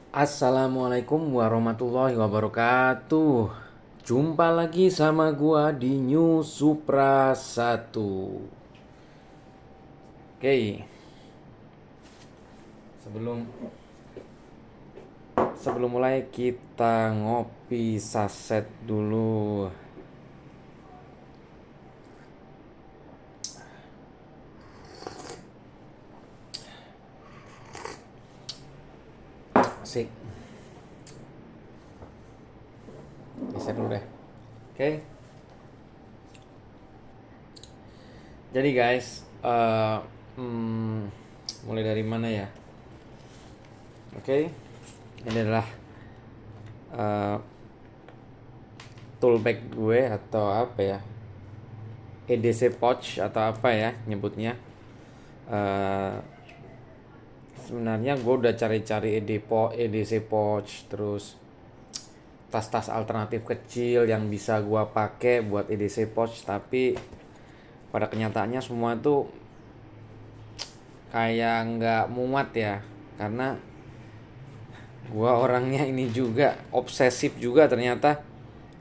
Assalamualaikum warahmatullahi wabarakatuh. Jumpa lagi sama gua di New Supra 1. Oke, sebelum sebelum mulai kita ngopi saset dulu. Asik. Geser dulu deh. Oke. Jadi guys, mulai dari mana ya? Oke. Ini adalah eh, tool bag gue atau apa ya? EDC pouch atau apa ya nyebutnya. Eh, Sebenarnya gue udah cari-cari EDC pouch, terus tas-tas alternatif kecil yang bisa gue pakai buat EDC pouch, tapi pada kenyataannya semua tuh kayak nggak muat ya, karena gue orangnya ini juga obsesif juga ternyata,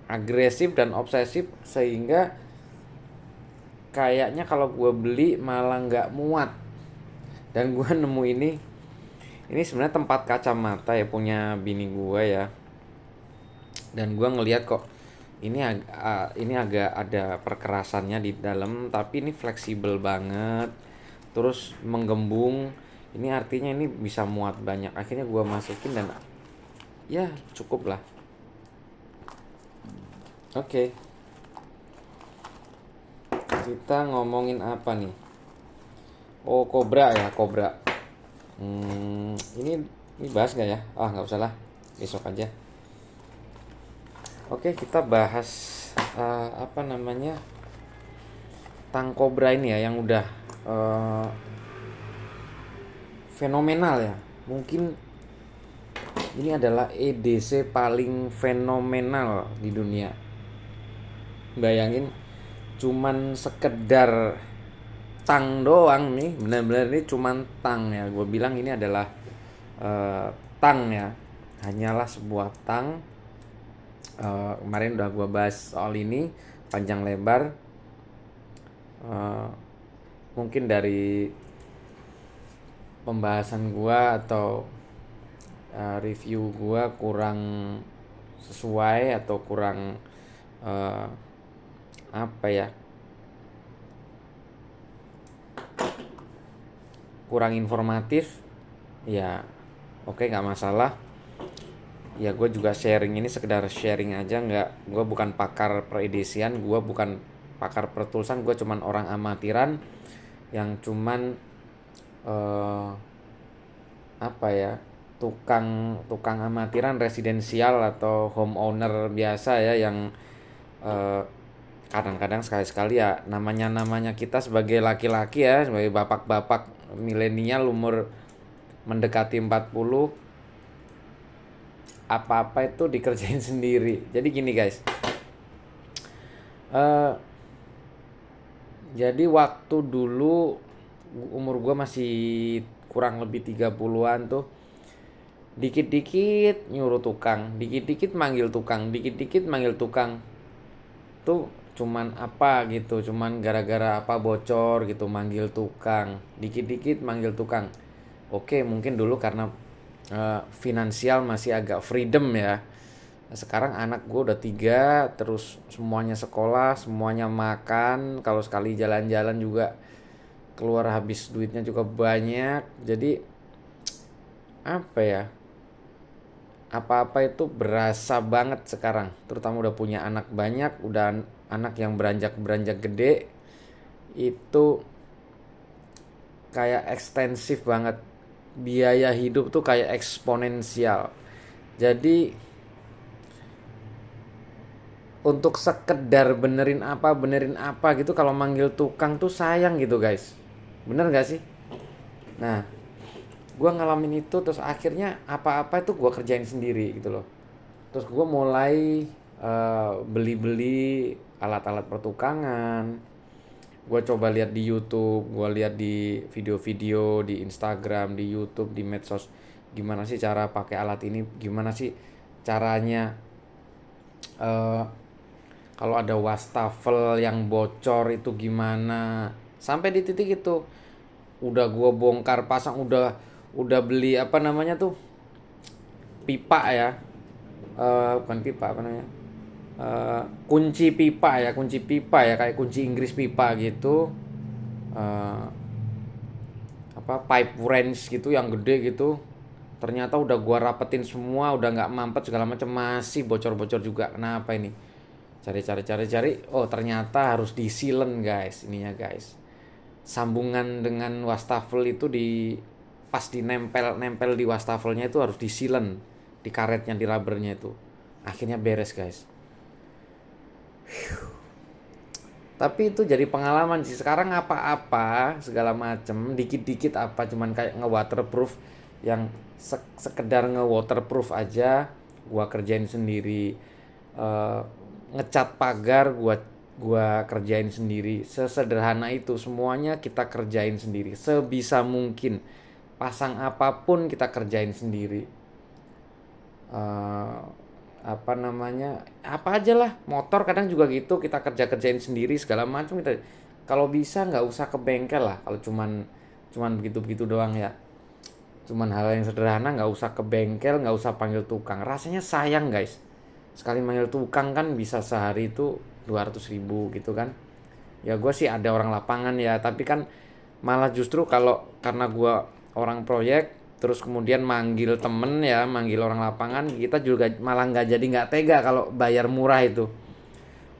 agresif dan obsesif, sehingga kayaknya kalau gue beli malah nggak muat. Dan gue nemu ini sebenarnya tempat kacamata ya, punya bini gue ya. Dan gue ngelihat kok ini agak ada perkerasannya di dalam, tapi ini fleksibel banget, terus menggembung. Ini artinya ini bisa muat banyak. Akhirnya gue masukin dan ya cukup lah. Oke, kita ngomongin apa nih? Oh, Cobra ya, Cobra. Ini bahas nggak ya? Ah, nggak usah lah, besok aja. Oke, kita bahas apa namanya, tang Cobra ini ya, yang udah eh, fenomenal ya. Mungkin ini adalah EDC paling fenomenal di dunia. Bayangin, cuman sekedar tang doang nih, benar-benar ini cuman tang ya. Gue bilang ini adalah tang ya, hanyalah sebuah tang. Kemarin udah gue bahas soal ini panjang lebar. Eh, Mungkin dari pembahasan gua atau review gua kurang sesuai atau kurang uh, apa ya, kurang informatif ya. Oke, nggak masalah ya. Gue juga sharing ini sekedar sharing aja, nggak, gue bukan pakar peredisian, gue bukan pakar pertulsan, gue cuman orang amatiran yang cuman uh, apa ya, tukang tukang amatiran residensial atau homeowner biasa ya, yang eh, kadang-kadang sekali-sekali ya, namanya kita sebagai laki-laki ya, sebagai bapak-bapak milenial umur mendekati 40, apa-apa itu dikerjain sendiri. Jadi gini guys, eh jadi waktu dulu umur gue masih kurang lebih 30-an tuh, dikit-dikit nyuruh tukang, dikit-dikit manggil tukang, dikit-dikit manggil tukang. Tuh cuman apa gitu, cuman gara-gara apa bocor gitu manggil tukang, dikit-dikit manggil tukang. Oke, mungkin dulu karena finansial masih agak freedom ya. Nah, sekarang anak gue udah 3, terus semuanya sekolah, semuanya makan, kalau sekali jalan-jalan juga keluar habis duitnya juga banyak. Jadi apa ya, apa-apa itu berasa banget sekarang, terutama udah punya anak banyak, udah anak yang beranjak gede, itu kayak ekstensif banget, biaya hidup tuh kayak eksponensial. Jadi untuk sekedar benerin apa gitu, kalau manggil tukang tuh sayang gitu guys, bener gak sih? Nah, gue ngalamin itu, terus akhirnya apa-apa itu gue kerjain sendiri gitu loh. Terus gue mulai beli-beli alat-alat pertukangan. Gue coba lihat di YouTube, gue lihat di video-video di Instagram, di YouTube, di medsos. gimana sih cara pakai alat ini, gimana sih caranya eh, kalau ada wastafel yang bocor itu gimana, sampai di titik itu udah gua bongkar pasang, udah beli apa namanya tuh, pipa ya. Bukan pipa, apa namanya, kunci pipa ya, kunci pipa ya, kayak kunci Inggris pipa gitu. Eh, apa, pipe wrench gitu yang gede gitu. Ternyata udah gua rapetin semua, udah nggak mampet segala macam, masih bocor-bocor juga. Kenapa ini? Cari, oh ternyata harus disilen guys, ininya guys. Sambungan dengan wastafel itu pas dinempel di wastafelnya itu harus disilen di karetnya, di rubbernya itu. Akhirnya beres guys. Tapi itu jadi pengalaman sih. Sekarang apa-apa segala macem, dikit-dikit apa, cuman kayak nge-waterproof, yang sekedar nge-waterproof aja gua kerjain sendiri. Eh, Ngecat pagar gua kerjain sendiri. Sesederhana itu, semuanya kita kerjain sendiri sebisa mungkin. Pasang apapun kita kerjain sendiri. eh Apa namanya, apa aja lah, motor kadang juga gitu, kita kerjain sendiri segala macam. Kita kalau bisa nggak usah ke bengkel lah, kalau cuman begitu begitu doang ya, cuman hal yang sederhana, nggak usah ke bengkel, nggak usah panggil tukang, rasanya sayang guys. Sekali manggil tukang kan bisa sehari itu 200.000 gitu kan. Ya gue sih ada orang lapangan ya, tapi kan malah justru kalau karena gue orang proyek terus kemudian manggil temen ya, manggil orang lapangan, kita juga malah nggak tega kalau bayar murah itu.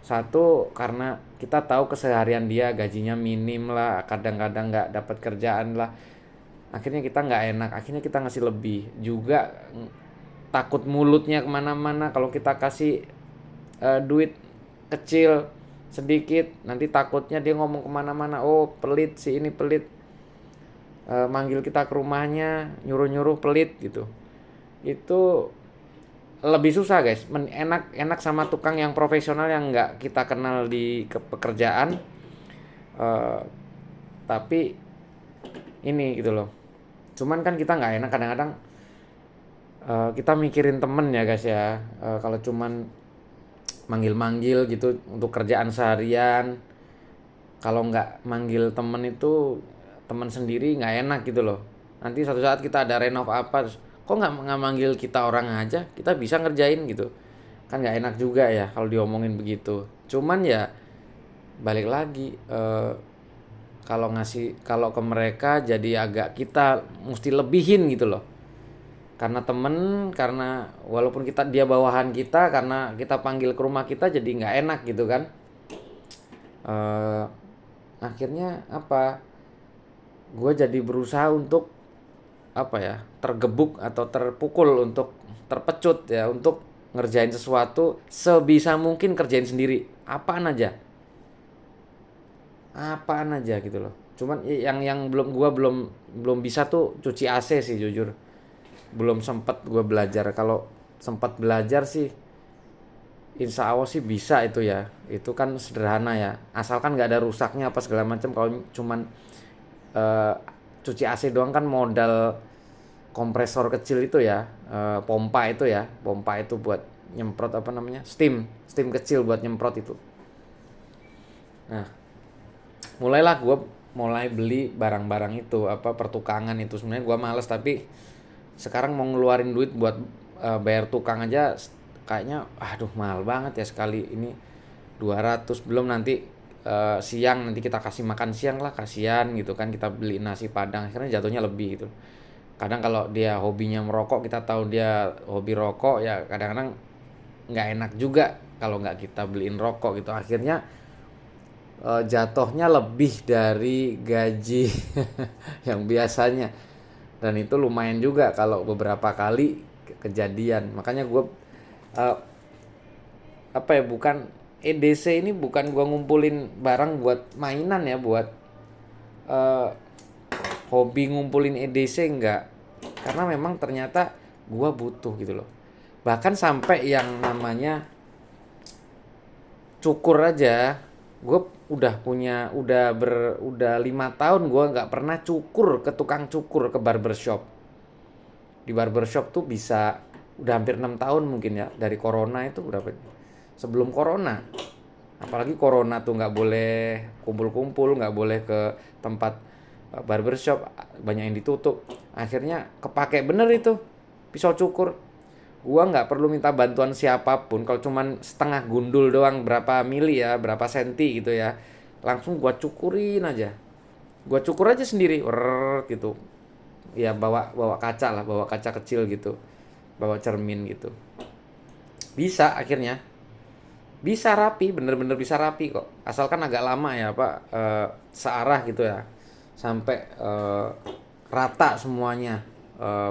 Satu, karena kita tahu keseharian dia gajinya minim lah, kadang-kadang nggak dapat kerjaan lah, akhirnya kita nggak enak, akhirnya kita ngasih lebih juga. Takut mulutnya kemana-mana kalau kita kasih duit kecil sedikit, nanti takutnya dia ngomong kemana-mana, oh pelit sih ini pelit. Manggil kita ke rumahnya nyuruh-nyuruh pelit gitu, itu lebih susah guys. Enak sama tukang yang profesional yang nggak kita kenal di pekerjaan. eh, tapi ini gitu loh, cuman kan kita nggak enak kadang-kadang. Kita mikirin temen ya guys ya. Kalau cuman manggil-manggil gitu untuk kerjaan seharian, kalau nggak manggil temen itu, temen sendiri nggak enak gitu loh. Nanti suatu saat kita ada renov apa, kok nggak manggil kita orang aja, kita bisa ngerjain gitu kan, nggak enak juga ya kalau diomongin begitu. Cuman ya balik lagi, kalau ke mereka jadi agak kita mesti lebihin gitu loh, karena temen, karena walaupun dia bawahan kita, karena kita panggil ke rumah kita jadi nggak enak gitu kan. eh Akhirnya apa, gue jadi berusaha untuk apa ya, tergebuk atau terpukul untuk terpecut ya, untuk ngerjain sesuatu sebisa mungkin, kerjain sendiri apaan aja gitu loh. Cuman yang belum bisa tuh cuci AC sih jujur, belum sempet gue belajar. Kalau sempat belajar sih insya Allah sih bisa itu ya, itu kan sederhana ya, asalkan nggak ada rusaknya apa segala macam. Kalau cuman eh, cuci AC doang kan modal kompresor kecil itu ya, pompa itu buat nyemprot, apa namanya, steam steam kecil buat nyemprot itu. Nah, mulai beli barang-barang itu, apa, pertukangan itu. Sebenarnya gue males, tapi sekarang mau ngeluarin duit buat bayar tukang aja kayaknya aduh mahal banget ya sekali ini, 200, belum nanti siang nanti kita kasih makan siang lah, kasihan gitu kan, kita beli nasi padang akhirnya jatuhnya lebih gitu. Kadang kalau dia hobinya merokok, kita tahu dia hobi rokok ya, kadang-kadang nggak enak juga kalau nggak kita beliin rokok gitu, akhirnya jatuhnya lebih dari gaji yang biasanya. Dan itu lumayan juga kalau beberapa kali kejadian. Makanya gue uh, apa ya, bukan EDC ini, bukan gue ngumpulin barang buat mainan ya, buat uh, hobi ngumpulin EDC, enggak. Karena memang ternyata gue butuh gitu loh. Bahkan sampai yang namanya cukur aja, gue udah 5 tahun gue nggak pernah cukur ke tukang cukur, ke barbershop. di barbershop tuh bisa udah hampir 6 tahun mungkin ya, dari corona itu berapa, sebelum corona. Apalagi corona tuh nggak boleh kumpul-kumpul, nggak boleh ke tempat barbershop, banyak yang ditutup. Akhirnya kepake bener itu pisau cukur. Gua nggak perlu minta bantuan siapapun, kalau cuman setengah gundul doang, berapa mili ya, berapa senti gitu ya, langsung gua cukurin aja. Gua cukur aja sendiri, gitu. Ya bawa bawa kaca lah, bawa kaca kecil gitu, bawa cermin gitu. Bisa akhirnya, bisa rapi, bener-bener bisa rapi kok. Asalkan agak lama ya Pak, searah gitu ya, sampai rata semuanya,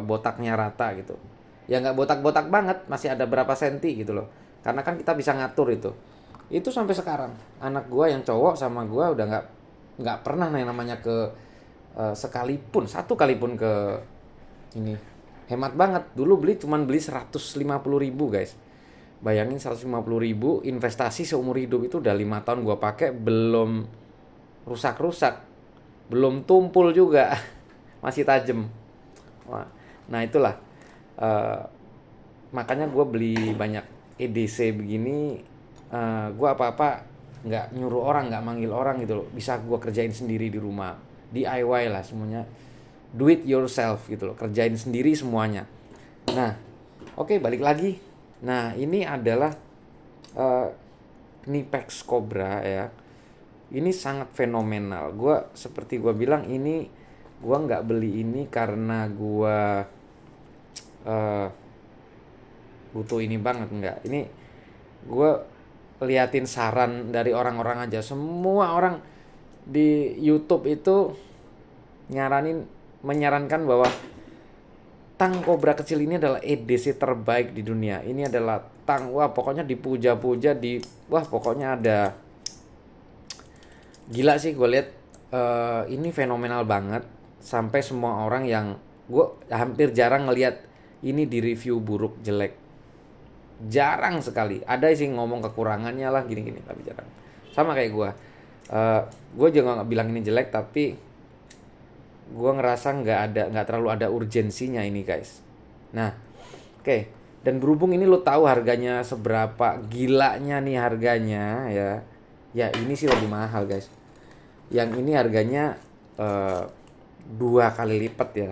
botaknya rata gitu. Ya nggak botak-botak banget, masih ada berapa senti gitu loh. Karena kan kita bisa ngatur itu. Itu sampai sekarang anak gua yang cowok sama gua udah nggak pernah yang namanya ke sekalipun, satu kalipun ke ini. Hemat banget. Dulu cuman beli 150.000 guys. Bayangin 150.000 investasi seumur hidup, itu udah 5 tahun gua pakai, belum rusak-rusak, belum tumpul juga, masih tajam. Nah itulah, eh, makanya gue beli banyak EDC begini. Gue apa-apa nggak nyuruh orang, nggak manggil orang gitu loh, bisa gue kerjain sendiri di rumah, DIY lah semuanya, do it yourself gitu loh, kerjain sendiri semuanya. Nah oke, balik lagi. Nah ini adalah uh, Knipex Cobra ya. Ini sangat fenomenal. Seperti gue bilang, ini gue nggak beli ini karena gue uh, butuh ini banget, enggak. Ini gue liatin saran dari orang-orang aja. Semua orang di YouTube itu menyarankan bahwa tang Cobra kecil ini adalah EDC terbaik di dunia. Ini adalah tang, wah pokoknya dipuja-puja, wah pokoknya ada, gila sih gue lihat. Ini fenomenal banget, sampai semua orang yang, gue hampir jarang ngelihat ini di review buruk jelek, jarang sekali. Ada sih ngomong kekurangannya lah gini-gini, tapi jarang. Sama kayak gue juga nggak bilang ini jelek, tapi gue ngerasa nggak terlalu ada urgensinya ini guys. Nah oke. Dan berhubung ini lo tahu harganya seberapa gilanya nih harganya ya, ya ini sih lebih mahal guys. Yang ini harganya 2 kali lipat ya.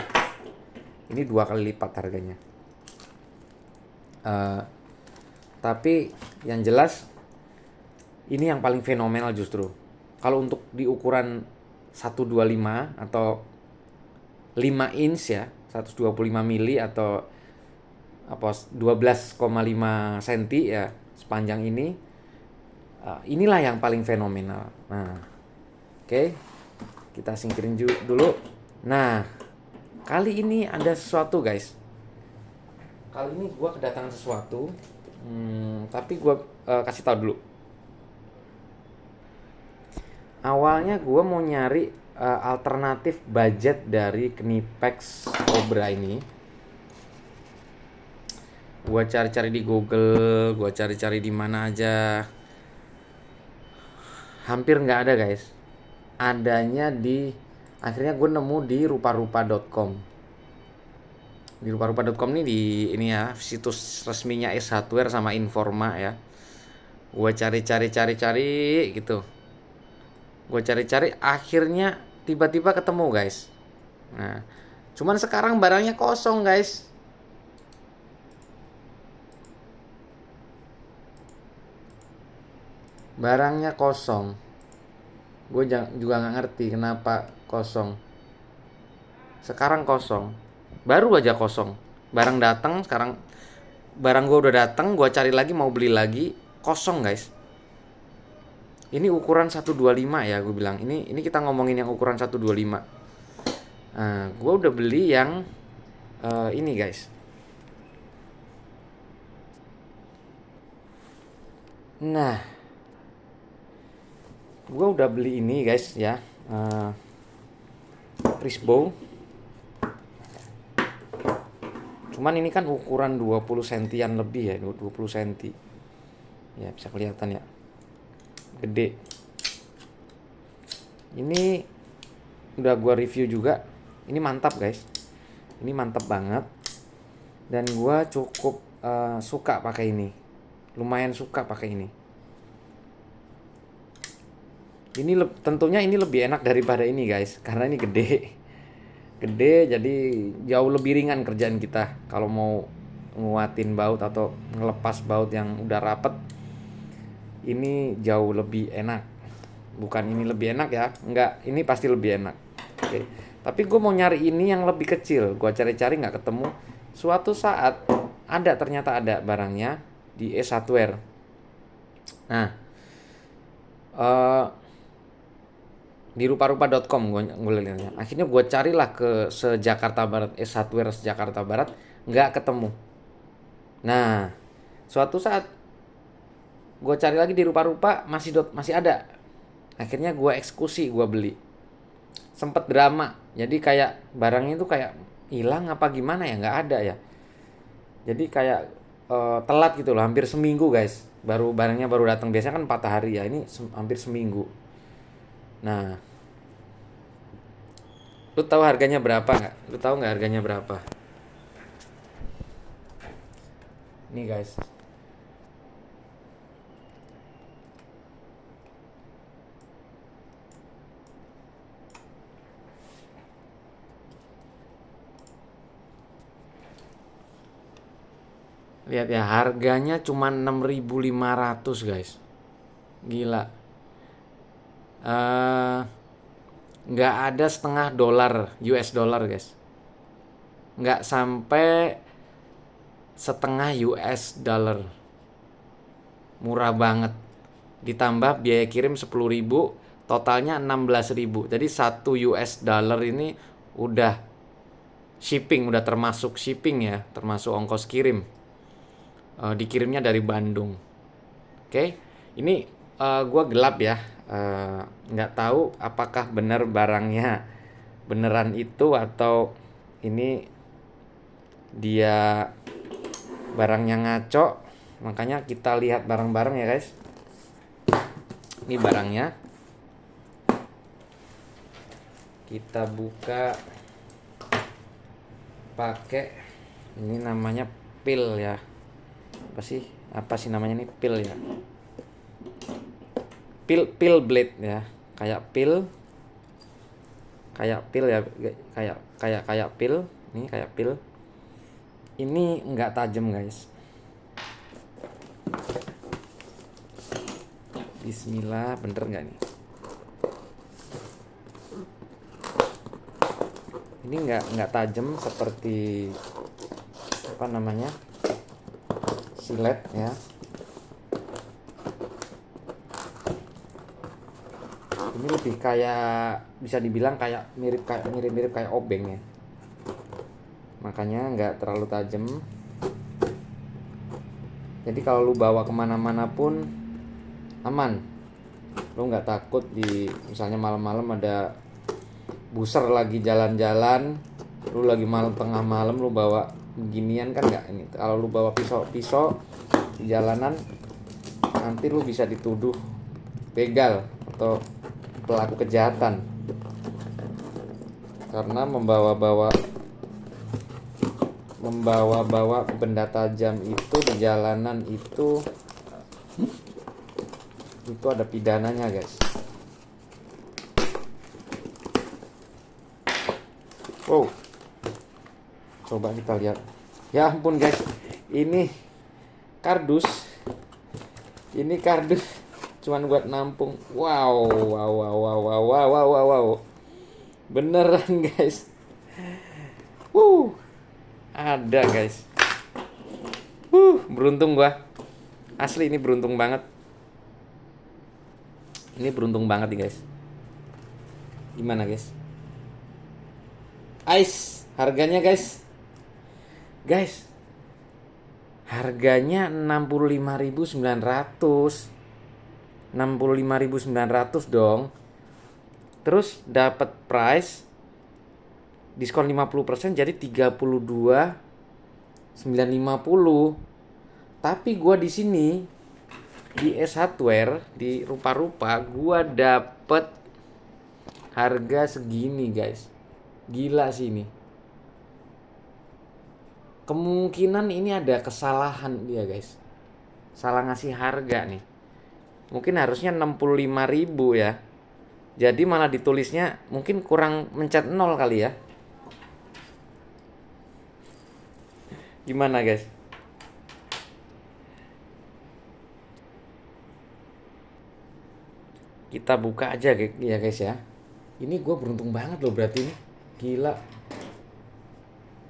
Ini 2 kali lipat harganya. Tapi yang jelas ini yang paling fenomenal justru. Kalau untuk di ukuran 125 atau 5 inch ya, 125 mili atau apa 12,5 cm ya sepanjang ini, inilah yang paling fenomenal. Nah oke, kita singkirin dulu. Nah, kali ini ada sesuatu guys. Kali ini gue kedatangan sesuatu, tapi gue kasih tahu dulu. Awalnya gue mau nyari alternatif budget dari Knipex Cobra ini. Gue cari-cari di Google, gue cari-cari di mana aja, hampir nggak ada guys. Adanya akhirnya gue nemu di ruparupa.com. Di ruparupa.com ini ya, situs resminya Ace Hardware sama Informa ya. Gue cari gitu. Gue cari akhirnya tiba-tiba ketemu guys. Nah, cuman sekarang barangnya kosong guys. Barangnya kosong. Gue juga nggak ngerti kenapa kosong. Sekarang kosong, baru aja kosong. Barang datang sekarang, barang gue udah datang, gue cari lagi mau beli lagi, kosong guys. Ini ukuran 125 ya, gue bilang. Ini kita ngomongin yang ukuran 125. Nah, gue udah beli yang ini guys. Nah, gue udah beli ini guys ya, Crisbo. Cuman ini kan ukuran 20 sentian lebih ya, 20 senti. Ya bisa kelihatan ya, gede. Ini udah gue review juga. Ini mantap guys. Ini mantap banget. dan gua cukup suka pakai ini, lumayan suka pakai ini. Tentunya ini lebih enak daripada ini guys, karena ini gede jadi jauh lebih ringan kerjaan kita kalau mau nguatin baut atau ngelepas baut yang udah rapet. Ini jauh lebih enak, bukan ini lebih enak ya, enggak, ini pasti lebih enak. Oke, tapi gue mau nyari ini yang lebih kecil, gue cari-cari nggak ketemu. Suatu saat ternyata ada barangnya di Ace Hardware. Nah, eh, di rupa-rupa.com gue lihatnya. Akhirnya gue carilah ke se-Jakarta Barat, Ace Hardware Jakarta Barat, nggak ketemu. Nah, suatu saat gue cari lagi di rupa-rupa, masih ada. Akhirnya gue eksekusi, gue beli. Sempet drama, jadi kayak barangnya itu kayak hilang apa gimana ya, nggak ada ya. Jadi kayak telat gitu loh, hampir seminggu guys. Barangnya baru datang, biasanya kan 4 hari ya, ini hampir seminggu. Nah, lu tahu harganya berapa nggak? Lu tahu nggak harganya berapa? Nih guys. Lihat ya, harganya cuma 6.500 guys. Gila. Eh, nggak ada setengah dolar US dollar guys. Nggak sampai setengah US dollar. Murah banget. Ditambah biaya kirim 10.000, totalnya 16.000. Jadi 1 US dollar ini udah shipping, udah termasuk shipping ya, termasuk ongkos kirim. Dikirimnya dari Bandung. Oke, ini gue gelap ya, nggak tahu apakah benar barangnya beneran itu atau ini dia barangnya ngaco. Makanya kita lihat bareng-bareng ya guys. Ini barangnya, kita buka pakai ini, namanya pil ya. Apa sih namanya nih, pil ya, pil blade ya, kayak pil ya, kayak pil. Ini kayak pil, ini nggak tajam guys. Bismillah, bener nggak nih? Ini nggak tajam seperti apa namanya, silet ya. Ini lebih kayak, bisa dibilang kayak mirip kayak obeng ya. Makanya nggak terlalu tajam. Jadi kalau lu bawa kemana-mana pun aman. Lu nggak takut misalnya malam-malam ada buser lagi jalan-jalan, lu lagi tengah malam lu bawa beginian kan nggak. Ini kalau lu bawa pisau di jalanan, nanti lu bisa dituduh begal atau pelaku kejahatan karena membawa-bawa benda tajam itu di jalanan, itu ada pidananya guys. Wow, coba kita lihat. Ya ampun guys, ini kardus cuman buat nampung. Wow. Beneran guys. Ada guys. Beruntung gua. Asli ini beruntung banget. Ini beruntung banget nih guys. Gimana guys? Harganya guys. Harganya 65.900. 65.900 dong. Terus dapat price diskon 50% jadi 32.950. Tapi gua di sini di Ace Hardware, di rupa-rupa, gua dapet harga segini guys. Gila sih ini. Kemungkinan ini ada kesalahan dia guys. Salah ngasih harga nih. Mungkin harusnya 65.000 ya. Jadi malah ditulisnya mungkin kurang mencet 0 kali ya. Gimana guys? Kita buka aja ya guys ya. Ini gue beruntung banget loh berarti ini. Gila.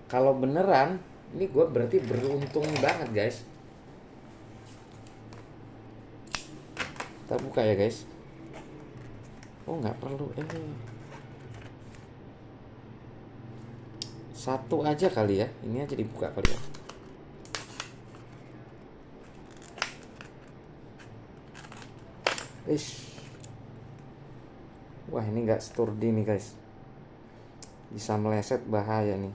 Kalau beneran, ini gue berarti beruntung banget guys. Kita buka ya guys. Oh nggak perlu. Satu aja kali ya. Ini aja dibuka kali ya. Wah ini nggak sturdy nih guys. Bisa meleset, bahaya nih.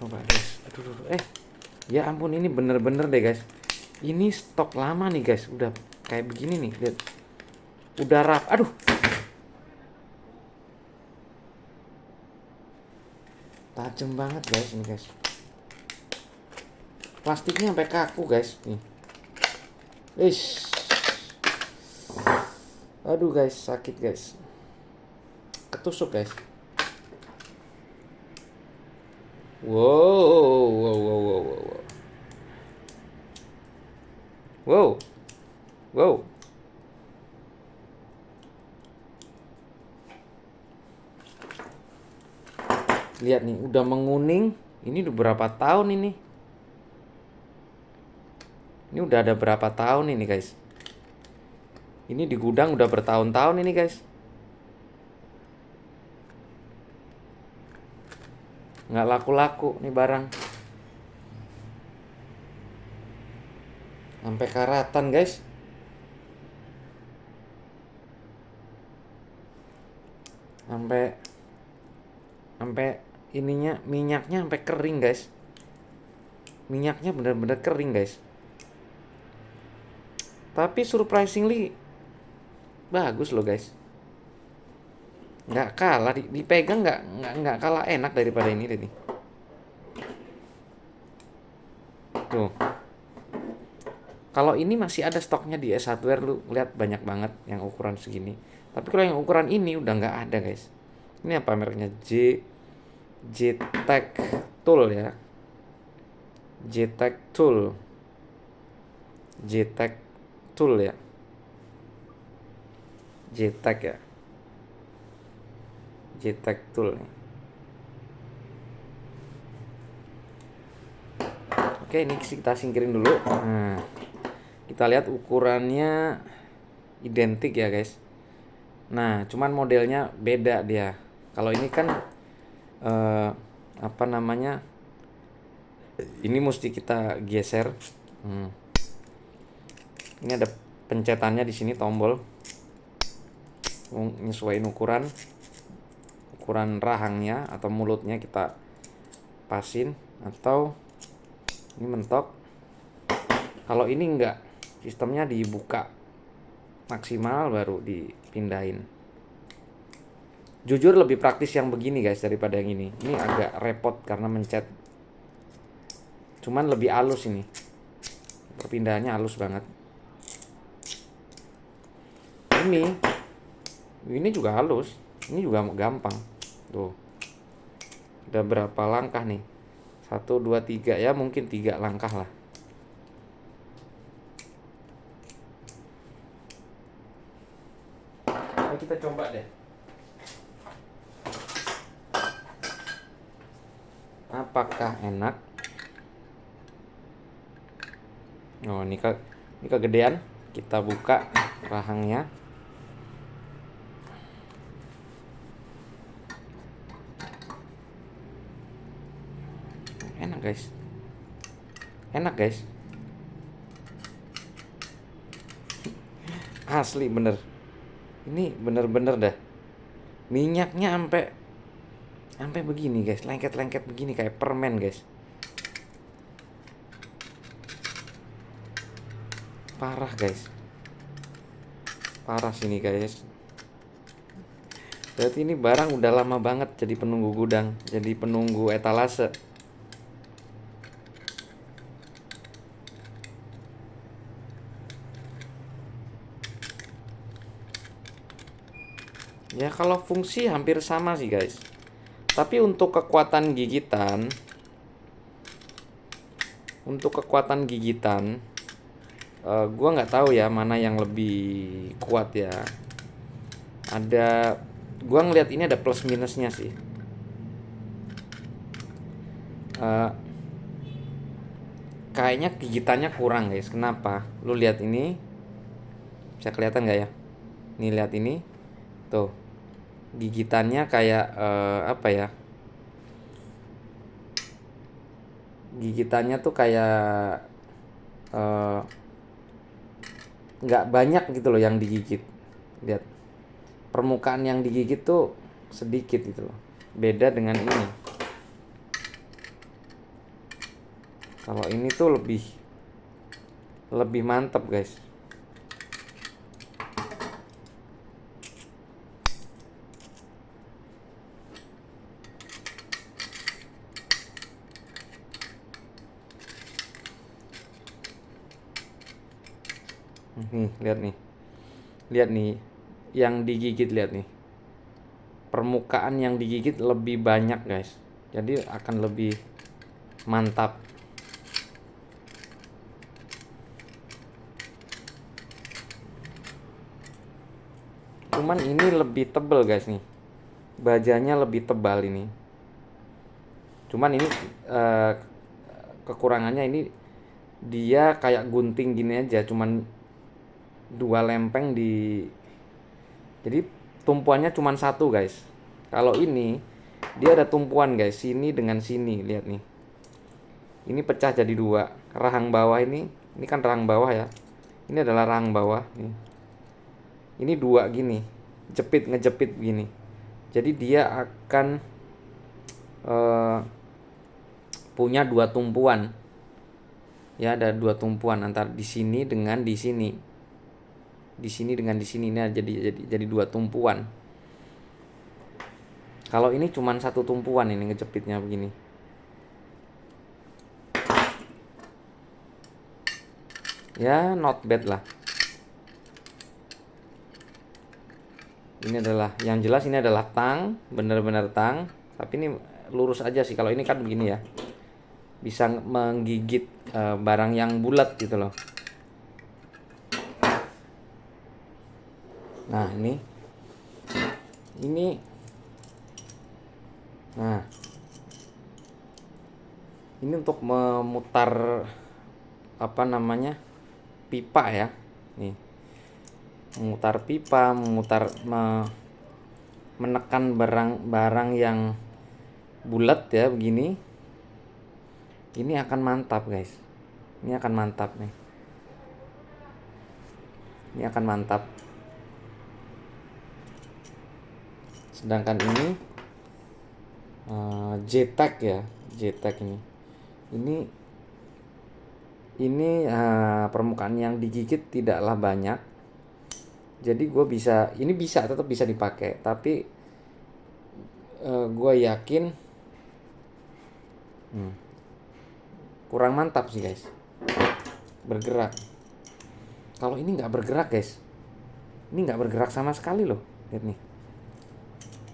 Coba guys. Aduh. Ya ampun, ini bener-bener deh guys. Ini stok lama nih guys. Udah kayak begini nih. Lihat. Udah rap. Aduh. Tajam banget guys ini guys. Plastiknya sampai kaku guys. Nih. Aduh guys, sakit guys. Ketusuk guys. Wow. Lihat nih, udah menguning. Ini udah berapa tahun ini? Ini udah ada berapa tahun ini guys? Ini di gudang udah bertahun-tahun ini guys. Nggak laku-laku nih barang. Sampai karatan guys. Sampai ininya, minyaknya sampai kering guys. Minyaknya bener-bener kering guys. Tapi surprisingly bagus loh guys. Nggak kalah, dipegang nggak kalah enak daripada ini nih. Tuh. Kalau ini masih ada stoknya di S Hardware, lu lihat banyak banget yang ukuran segini. Tapi kalau yang ukuran ini udah nggak ada guys. Ini apa mereknya? JTech Tool ya. JTech Tool ya. JTech ya. JTech Tool nih. Oke, ini kita singkirin dulu. Nah, kita lihat ukurannya identik ya guys. Nah, cuman modelnya beda dia. Kalau ini kan apa namanya? Ini mesti kita geser. Ini ada pencetannya di sini, tombol. Nyesuaiin ukuran rahangnya atau mulutnya kita pasin, atau ini mentok. Kalau ini enggak, sistemnya dibuka maksimal baru dipindahin. Jujur lebih praktis yang begini guys daripada yang ini. Ini agak repot karena mencet. Cuman lebih halus ini. Perpindahannya halus banget. Ini juga halus. Ini juga gampang. Tuh. Udah berapa langkah nih? 1, 2, 3 ya, mungkin 3 langkah lah. Nah, kita coba deh. Apakah enak? Oh, ini kegedean. Kita buka rahangnya. Enak guys. Asli bener. Ini bener-bener dah. Minyaknya sampai Sampai begini guys, lengket-lengket begini kayak permen guys. Parah guys, parah sini guys. Berarti ini barang udah lama banget jadi penunggu gudang, jadi penunggu etalase. Ya kalau fungsi hampir sama sih guys. Tapi untuk kekuatan gigitan, gua nggak tahu ya mana yang lebih kuat ya. Gua ngeliat ini ada plus minusnya sih. Eh, Kayaknya gigitannya kurang guys. Kenapa? Lu lihat ini, bisa kelihatan nggak ya? Nih lihat ini, tuh gigitannya kayak apa ya? Gigitannya tuh kayak eh, nggak banyak gitu loh yang digigit. Lihat, permukaan yang digigit tuh sedikit gitu loh. Beda dengan ini. Kalau ini tuh lebih mantap guys. Nih, lihat nih. Lihat nih, yang digigit lihat nih. Permukaan yang digigit lebih banyak guys. Jadi akan lebih mantap. Cuman ini lebih tebal guys nih. Bajanya lebih tebal ini. Cuman ini kekurangannya ini dia kayak gunting gini aja, cuman 2 lempeng jadi tumpuannya cuman 1 guys. Kalau ini dia ada tumpuan guys, sini dengan sini, lihat nih. Ini pecah jadi 2. Rahang bawah ini kan rahang bawah ya. Ini adalah rahang bawah nih. Ini 2 gini, ngejepit gini. Jadi dia akan punya 2 tumpuan. Ya, ada 2 tumpuan antara di sini dengan di sini. Di sini dengan di sini, ini jadi 2 tumpuan. Kalau ini cuma 1 tumpuan, ini ngejepitnya begini. Ya, not bad lah. Ini adalah yang jelas, ini adalah tang, bener-bener tang. Tapi ini lurus aja sih. Kalau ini kan begini ya, bisa menggigit barang yang bulat gitu loh. Nah ini nah ini untuk memutar apa namanya, pipa ya. Nih, memutar pipa, menekan barang yang bulat ya begini. Ini akan mantap guys. Ini akan mantap nih. Ini akan mantap. Sedangkan ini JTAG ya, JTAG ini permukaan yang digigit tidaklah banyak. Jadi ini tetap bisa dipakai, tapi gue yakin kurang mantap sih guys, bergerak. Kalau ini nggak bergerak guys, ini nggak bergerak sama sekali loh. Lihat nih,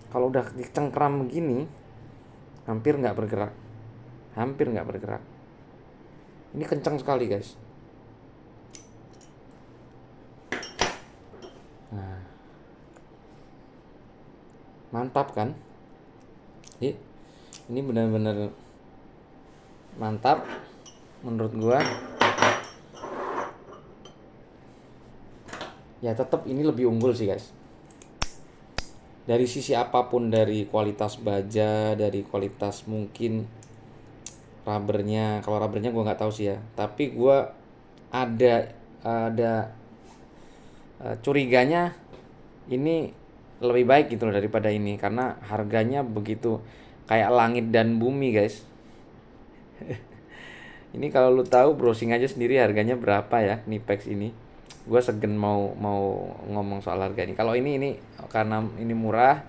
kalau udah dicengkram begini hampir nggak bergerak. Ini kencang sekali guys. Nah, mantap kan? Ini benar-benar mantap menurut gua. Ya tetap ini lebih unggul sih guys. Dari sisi apapun, dari kualitas baja, dari kualitas mungkin rubbernya. Kalau rubbernya gue nggak tahu sih ya. Tapi gue ada curiganya ini lebih baik gitu loh daripada ini, karena harganya begitu kayak langit dan bumi guys. Ini kalau lu tahu browsing aja sendiri harganya berapa ya Knipex ini. Gue segen mau ngomong soal harga ini. Kalau ini karena ini murah,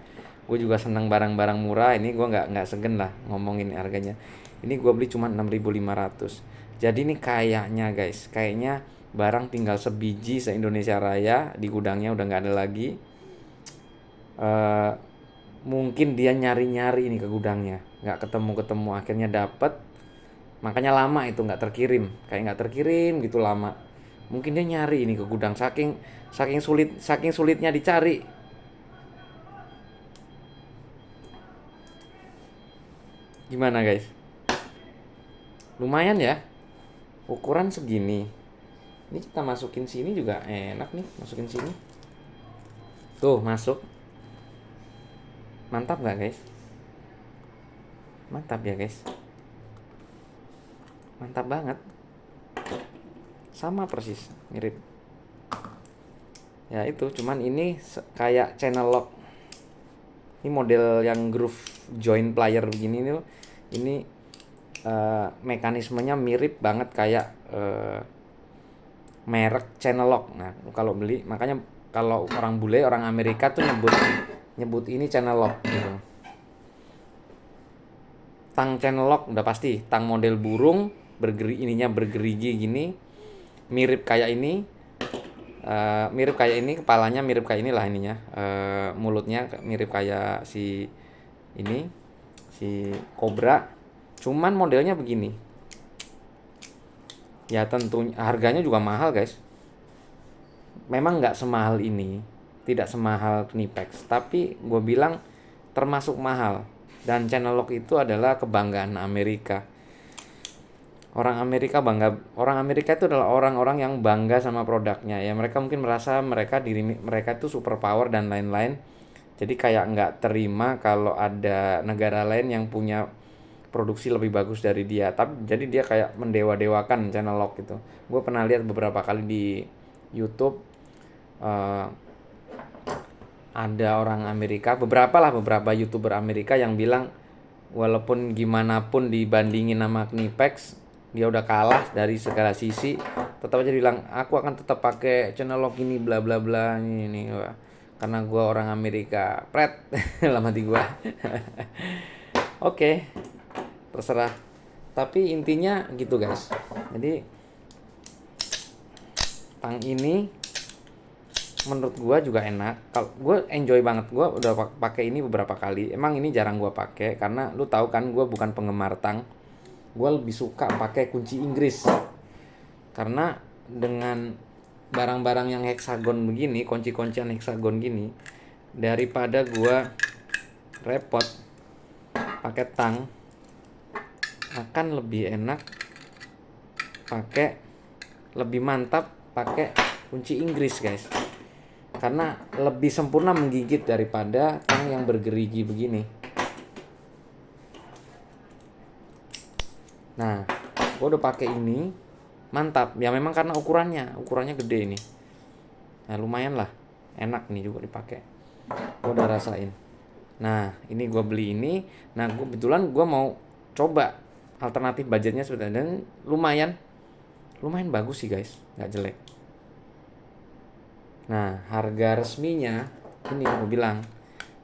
gue juga seneng barang-barang murah. Ini gue nggak segen lah ngomongin harganya. Ini gue beli cuma 6.500. Jadi ini kayaknya guys, kayaknya barang tinggal sebiji se Indonesia Raya, di gudangnya udah nggak ada lagi. Mungkin dia nyari-nyari ini ke gudangnya, nggak ketemu-ketemu, akhirnya dapet. Makanya lama itu nggak terkirim, kayak nggak terkirim gitu lama. Mungkin dia nyari ini ke gudang, saking saking sulitnya dicari. Gimana guys? Lumayan ya, ukuran segini. Ini kita masukin sini juga enak nih, masukin sini. Tuh masuk. Mantap nggak guys? Mantap ya guys. Mantap banget. Sama persis, mirip. Ya itu, cuman ini kayak channel lock. Ini model yang groove joint player begini nih. Ini mekanismenya mirip banget kayak merek channel lock. Nah, kalau beli, makanya kalau orang bule, orang Amerika tuh nyebut ini channel lock gitu. Tang channel lock udah pasti, tang model burung, ininya bergerigi gini, mirip kayak ini, kepalanya mirip kayak inilah ininya, mulutnya mirip kayak si kobra, cuman modelnya begini. Ya tentunya harganya juga mahal guys. Memang nggak semahal ini, tidak semahal Knipex, tapi gue bilang termasuk mahal. Dan channel lock itu adalah kebanggaan Amerika. Orang Amerika itu adalah orang-orang yang bangga sama produknya. Ya mereka mungkin merasa diri mereka itu super power dan lain-lain. Jadi kayak nggak terima kalau ada negara lain yang punya produksi lebih bagus dari dia. Tapi jadi dia kayak mendewa-dewakan channel lock gitu. Gue pernah lihat beberapa kali di YouTube, ada orang Amerika, beberapa YouTuber Amerika yang bilang walaupun gimana pun dibandingin sama Knipex, dia udah kalah dari segala sisi, tetap aja bilang aku akan tetap pakai channel lock ini bla bla bla ini wah, karena gue orang Amerika. Pret. Dalam hati gue. Oke, terserah. Tapi intinya gitu guys. Jadi tang ini menurut gue juga enak. Kalau gue enjoy banget, gue udah pakai ini beberapa kali. Emang ini jarang gue pakai karena lu tahu kan gue bukan penggemar tang. Gue lebih suka pakai kunci Inggris. Karena dengan barang-barang yang heksagon begini, kunci-kuncian heksagon gini, daripada gue repot pakai tang, akan lebih enak lebih mantap pakai kunci Inggris guys, karena lebih sempurna menggigit daripada tang yang bergerigi begini. Nah, gue udah pakai ini, mantap ya. Memang karena ukurannya gede ini. Nah lumayan lah, enak nih juga dipakai. Gue udah rasain. Nah ini gue beli ini. Nah kebetulan gue mau coba alternatif budgetnya seperti ini, dan lumayan bagus sih guys, nggak jelek. Nah harga resminya ini gue bilang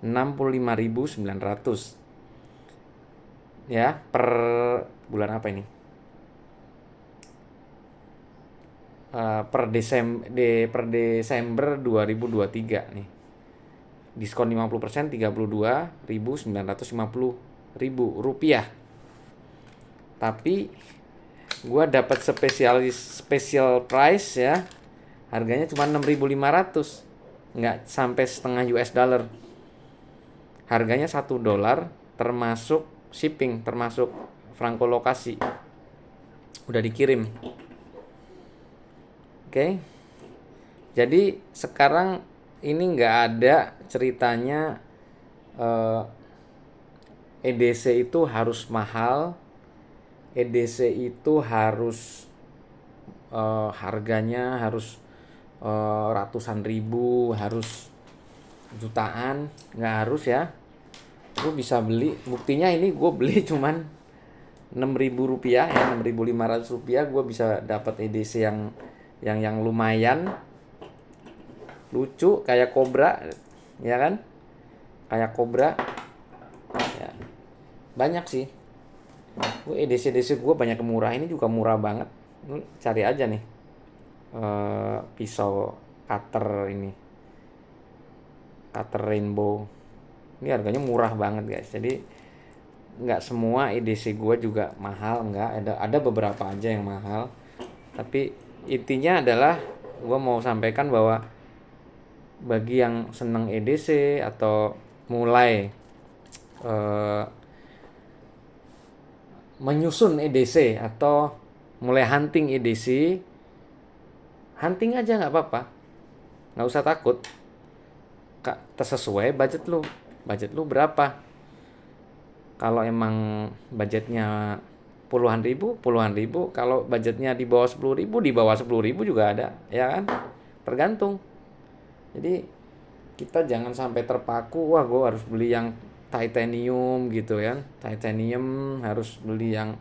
65.900 ya per bulan apa ini, per Desember 2023 nih. Diskon 50%, 32.950 rupiah. Tapi gue dapat special price ya. Harganya cuma 6.500. Nggak sampai setengah US dollar. Harganya $1 termasuk shipping, termasuk franko lokasi. Udah dikirim. Oke. Jadi sekarang ini nggak ada ceritanya EDC itu harus mahal, EDC itu harus harganya harus ratusan ribu, harus jutaan. Nggak harus ya. Gue bisa beli, buktinya ini gue beli cuman 6.000 rupiah ya, 6.500 rupiah gue bisa dapat EDC yang lumayan lucu kayak kobra, ya kan, kayak kobra ya. Banyak sih gue EDC gue banyak yang murah, ini juga murah banget. Lu cari aja nih, pisau cutter ini, cutter rainbow, ini harganya murah banget guys. Jadi nggak semua EDC gue juga mahal, nggak ada beberapa aja yang mahal. Tapi intinya adalah gue mau sampaikan bahwa bagi yang seneng EDC atau mulai eh, menyusun EDC atau mulai hunting EDC, hunting aja nggak apa-apa, nggak usah takut. Kak, tersesuai budget lu berapa. Kalau emang budgetnya puluhan ribu, kalau budgetnya di bawah 10.000, di bawah 10.000 juga ada, ya kan, tergantung. Jadi kita jangan sampai terpaku, wah gue harus beli yang titanium gitu ya, titanium harus beli yang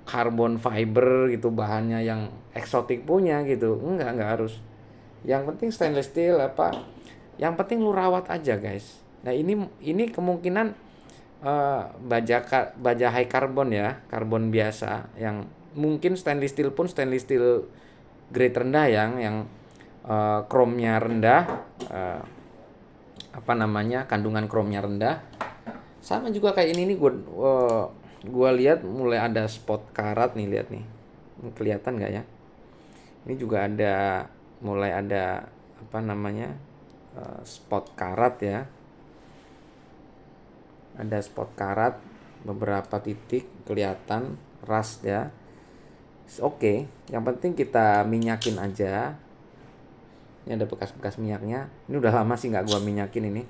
carbon fiber gitu, bahannya yang eksotik punya gitu, enggak harus. Yang penting stainless steel apa, yang penting lu rawat aja guys. Nah ini kemungkinan baja high carbon ya, karbon biasa, yang mungkin stainless steel pun stainless steel grade rendah yang kromnya rendah, kandungan kromnya rendah. Sama juga kayak ini nih, gue lihat mulai ada spot karat nih, lihat nih, kelihatan nggak ya? Ini juga ada, mulai ada spot karat ya, ada spot karat beberapa titik kelihatan rust ya. Oke, yang penting kita minyakin aja. Ini ada bekas-bekas minyaknya. Ini udah lama sih nggak gua minyakin ini.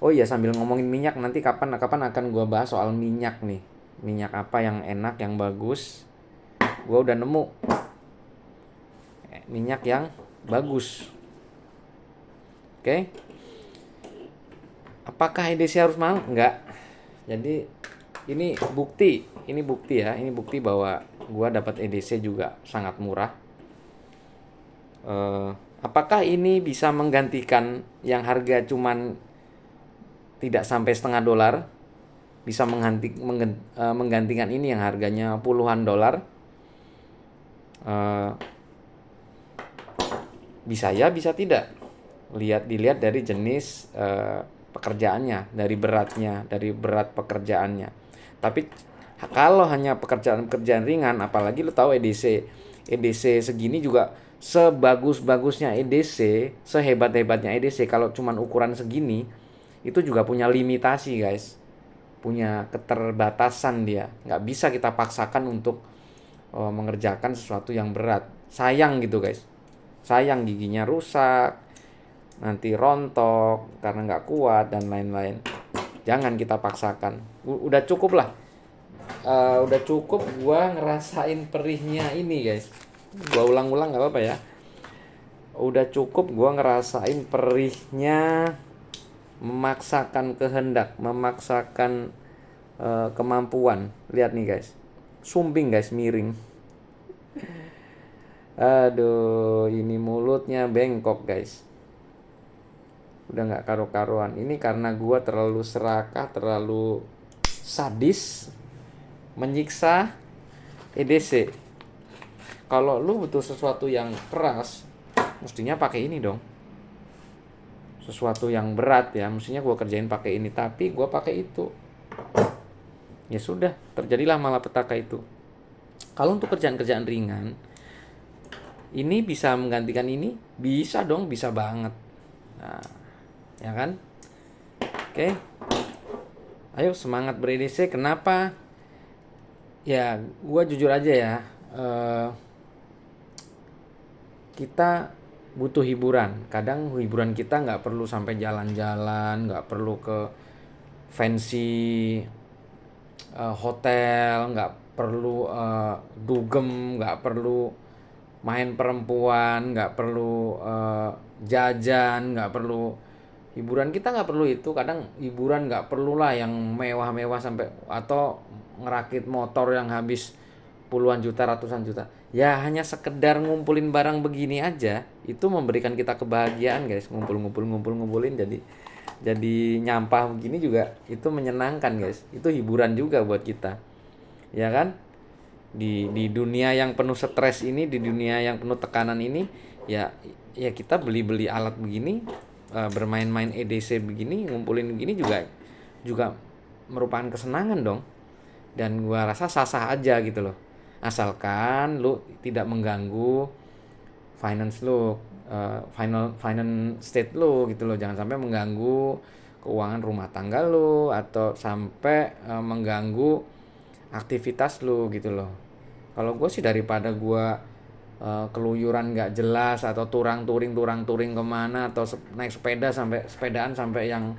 Oh iya, sambil ngomongin minyak, nanti kapan akan gua bahas soal minyak nih. Minyak apa yang enak, yang bagus. Gua udah nemu minyak yang bagus. Oke. Apakah EDC harus mahal? Enggak. Jadi ini bukti ya, ini bukti bahwa gua dapat EDC juga sangat murah. Apakah ini bisa menggantikan yang harga cuman tidak sampai $0,5? Bisa menggantikan ini yang harganya puluhan dolar? Bisa ya, bisa tidak. Dilihat dari jenis pekerjaannya, dari berat pekerjaannya. Tapi kalau hanya pekerjaan ringan, apalagi lo tahu EDC segini juga, sebagus-bagusnya EDC, sehebat-hebatnya EDC, kalau cuman ukuran segini, itu juga punya limitasi guys, punya keterbatasan dia. Nggak bisa kita paksakan untuk mengerjakan sesuatu yang berat. Sayang gitu guys, sayang, giginya rusak, nanti rontok karena nggak kuat dan lain-lain. Jangan kita paksakan. Udah cukup lah. Udah cukup gua ngerasain perihnya ini guys. Gua ulang-ulang nggak apa-apa ya. Udah cukup gua ngerasain perihnya, memaksakan kehendak, memaksakan kemampuan. Lihat nih guys, sumbing guys, miring. Aduh, ini mulutnya bengkok guys. Udah nggak karu-karuan. Ini karena gua terlalu serakah, terlalu sadis menyiksa EDC. Kalau lu butuh sesuatu yang keras, mestinya pakai ini dong. Sesuatu yang berat ya, mestinya gua kerjain pakai ini, tapi gua pakai itu. Ya sudah, terjadilah malapetaka itu. Kalau untuk kerjaan-kerjaan ringan, ini bisa menggantikan ini? Bisa dong, bisa banget. Nah, ya kan? Oke. Ayo semangat ber-EDC. Kenapa? Ya, gue jujur aja ya. Kita butuh hiburan. Kadang hiburan kita nggak perlu sampai jalan-jalan, nggak perlu ke fancy hotel, nggak perlu dugem, nggak perlu main perempuan, nggak perlu jajan, nggak perlu Hiburan kita nggak perlu itu. Kadang hiburan nggak perlulah yang mewah-mewah sampai, atau ngerakit motor yang habis puluhan juta, ratusan juta. Ya hanya sekedar ngumpulin barang begini aja itu memberikan kita kebahagiaan guys. Ngumpulin jadi nyampah begini juga itu menyenangkan guys. Itu hiburan juga buat kita, ya kan? Di dunia yang penuh stres ini, di dunia yang penuh tekanan ini, ya ya kita beli alat begini, bermain-main EDC begini, ngumpulin begini juga juga merupakan kesenangan dong. Dan gua rasa sah-sah aja gitu loh, asalkan lu tidak mengganggu finance lu, finance state lu gitu loh. Jangan sampai mengganggu keuangan rumah tangga lu, atau sampai mengganggu aktivitas lu gitu loh. Kalau gue sih daripada gue keluyuran nggak jelas, atau turang turing kemana, atau naik sepedaan sampai yang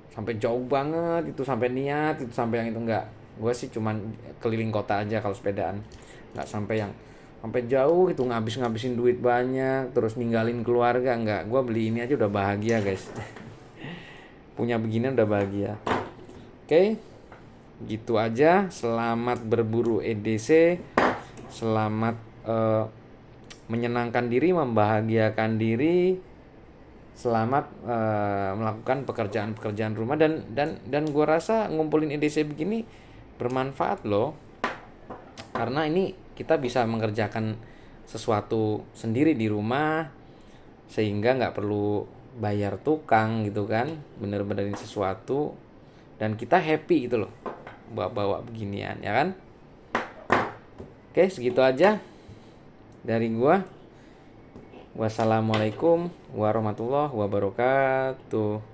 sampai jauh banget itu, sampai niat itu, sampai yang itu, enggak. Gue sih cuman keliling kota aja kalau sepedaan, nggak sampai yang sampai jauh gitu, ngabisin duit banyak terus ninggalin keluarga. Enggak, gue beli ini aja udah bahagia guys. Punya beginian udah bahagia. Oke, gitu aja. Selamat berburu EDC, selamat menyenangkan diri, membahagiakan diri, selamat melakukan pekerjaan rumah. Dan gue rasa ngumpulin EDC begini bermanfaat loh, karena ini kita bisa mengerjakan sesuatu sendiri di rumah, sehingga nggak perlu bayar tukang gitu kan, bener-benerin sesuatu, dan kita happy gitu loh bawa beginian, ya kan? Oke, segitu aja dari gua. Wassalamualaikum warahmatullahi wabarakatuh.